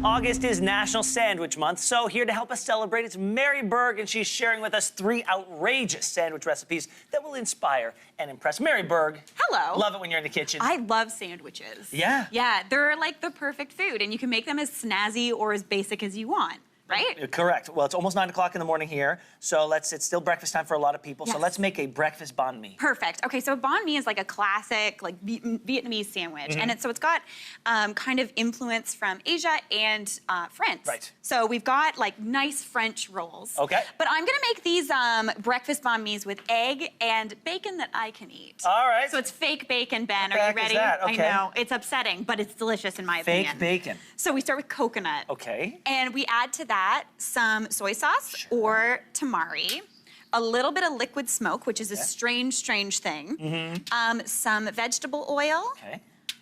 August is National Sandwich Month, so here to help us celebrate, it's Mary Berg, and she's sharing with us 3 outrageous sandwich recipes that will inspire and impress. Mary Berg. Hello. Love it when you're in the kitchen. I love sandwiches. Yeah? Yeah, they're like the perfect food, and you can make them as snazzy or as basic as you want. Right? Correct. Well, it's almost 9 o'clock in the morning here, so it's still breakfast time for a lot of people, Yes. so let's make a breakfast banh mi. Perfect. Okay, so banh mi is like a classic, like Vietnamese sandwich, and it's got kind of influence from Asia and France. Right. So we've got like nice French rolls. Okay. But I'm gonna make these breakfast banh mis with egg and bacon that I can eat. All right. So it's fake bacon, Ben. What the Are you heck ready? is that? Okay. I know it's upsetting, but it's delicious in my opinion. Fake bacon. So we start with coconut. Okay. And we add to that some soy sauce or tamari, a little bit of liquid smoke, which is a strange thing, some vegetable oil,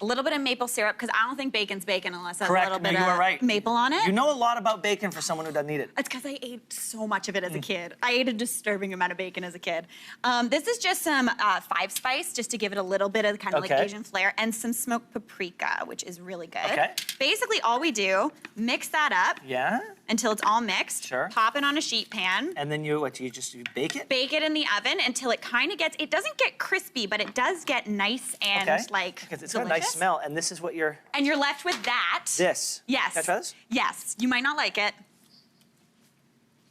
a little bit of maple syrup, because I don't think bacon's bacon unless there's a little bit of maple on it. You know a lot about bacon for someone who doesn't eat it. It's because I ate so much of it as a kid. I ate a disturbing amount of bacon as a kid. This is just some 5-spice, just to give it a little bit of kind of like Asian flair, and some smoked paprika, which is really good. Okay. Basically, all we do, mix that up until it's all mixed. Sure. Pop it on a sheet pan. And then you just bake it? Bake it in the oven until it kind of gets, it doesn't get crispy, but it does get nice and like because it's delicious. got a nice smell, and this is what you're... And you're left with that. This. Yes. Can I try this? Yes. You might not like it.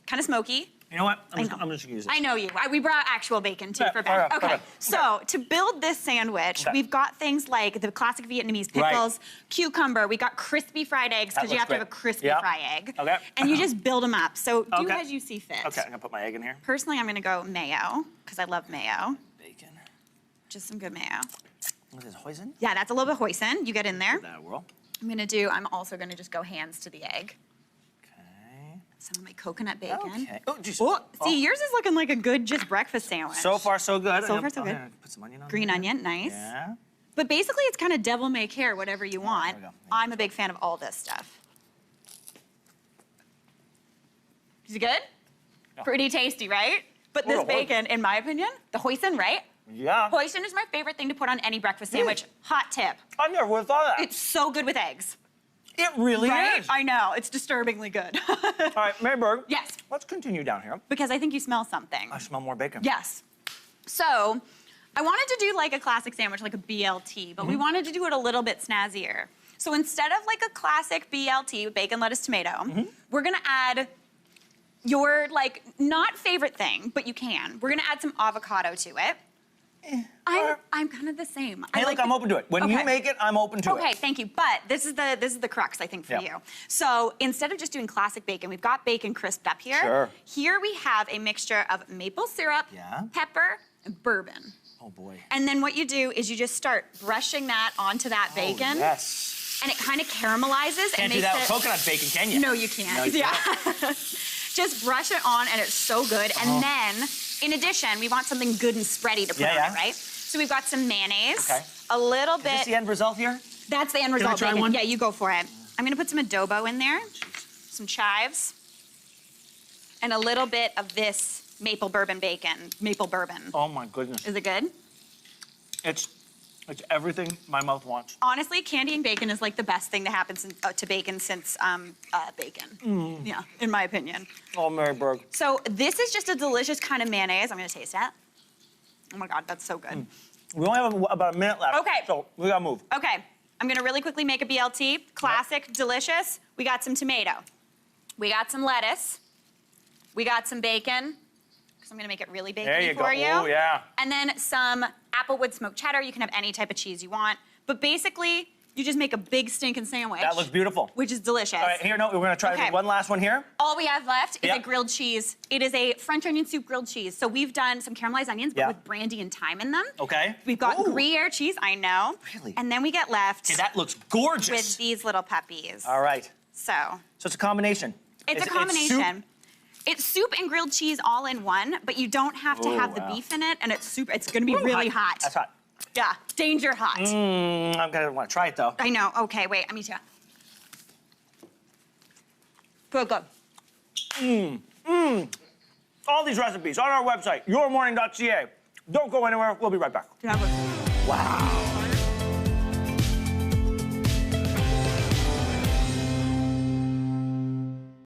Kind of smoky. You know what? I'm just gonna use this. I know you. We brought actual bacon too for Ben. Okay. So to build this sandwich, we've got things like the classic Vietnamese pickles, cucumber. We got crispy fried eggs because you have to have a crispy fried egg. Okay. And you just build them up. So do as you see fit. Okay. I'm gonna put my egg in here. Personally, I'm gonna go mayo because I love mayo. Bacon. Just some good mayo. What is this, hoisin? Yeah, that's a little bit hoisin. You get in there. Give that a whirl. I'm also gonna just go hands to the egg. Some of my coconut bacon. Okay. Oh, geez. See, yours is looking like a good just breakfast sandwich. So far, so good. So far, so good. Put some onion on Green onion, nice. Yeah. But basically, it's kind of devil may care, whatever you want. There we go. I'm a big fan of all this stuff. Is it good? Yeah. Pretty tasty, right? But this bacon, in my opinion, the hoisin, right? Yeah. Hoisin is my favorite thing to put on any breakfast sandwich. Hot tip. I never would have thought of that. It's so good with eggs. It really is. I know. It's disturbingly good. All right, Mary Berg. Yes. Let's continue down here. Because I think you smell something. I smell more bacon. Yes. So, I wanted to do like a classic sandwich, like a BLT, but we wanted to do it a little bit snazzier. So instead of like a classic BLT, bacon, lettuce, tomato, we're gonna add your like not favorite thing, but you can. We're gonna add some avocado to it. I'm kind of the same. Hey, look, I'm open to it. When you make it, I'm open to it. Okay, thank you. But this is the crux, I think, for you. So instead of just doing classic bacon, we've got bacon crisped up here. Sure. Here we have a mixture of maple syrup, pepper, and bourbon. Oh boy. And then what you do is you just start brushing that onto that bacon. Yes. And it kind of caramelizes and makes it... Can't do that with coconut bacon, can you? No, you can't. No, you can't. Just brush it on, and it's so good. And then, in addition, we want something good and spready to put on it, right? So we've got some mayonnaise, a little bit. Is this the end result here? That's the end result. Can I try one? Yeah, you go for it. I'm gonna put some adobo in there, some chives, and a little bit of this maple bourbon bacon. Maple bourbon. Oh my goodness. Is it good? It's everything my mouth wants. Honestly, candying bacon is like the best thing to happen to bacon since bacon. Yeah, in my opinion. Oh, Mary Berg. So this is just a delicious kind of mayonnaise. I'm gonna taste that. Oh my God, that's so good. We only have about a minute left. Okay. So we gotta move. Okay, I'm gonna really quickly make a BLT. Classic, delicious. We got some tomato. We got some lettuce. We got some bacon. Because I'm gonna make it really bacony for you. Oh, yeah. And then some applewood smoked cheddar. You can have any type of cheese you want. But basically, you just make a big stinking sandwich. That looks beautiful. Which is delicious. All right, here, we're gonna try one last one here. All we have left is a grilled cheese. It is a French onion soup grilled cheese. So we've done some caramelized onions, but with brandy and thyme in them. Okay. We've got Gruyere cheese, I know. Really? And then we get left that looks gorgeous. with these little puppies. All right. So it's a combination. It's a combination. It's soup and grilled cheese all in one, but you don't have to have the beef in it, and it's gonna be really hot. That's hot. Yeah, danger hot. I'm gonna want to try it though. I know. Okay, wait. Me too. Good. All these recipes on our website, yourmorning.ca. Don't go anywhere. We'll be right back. Wow.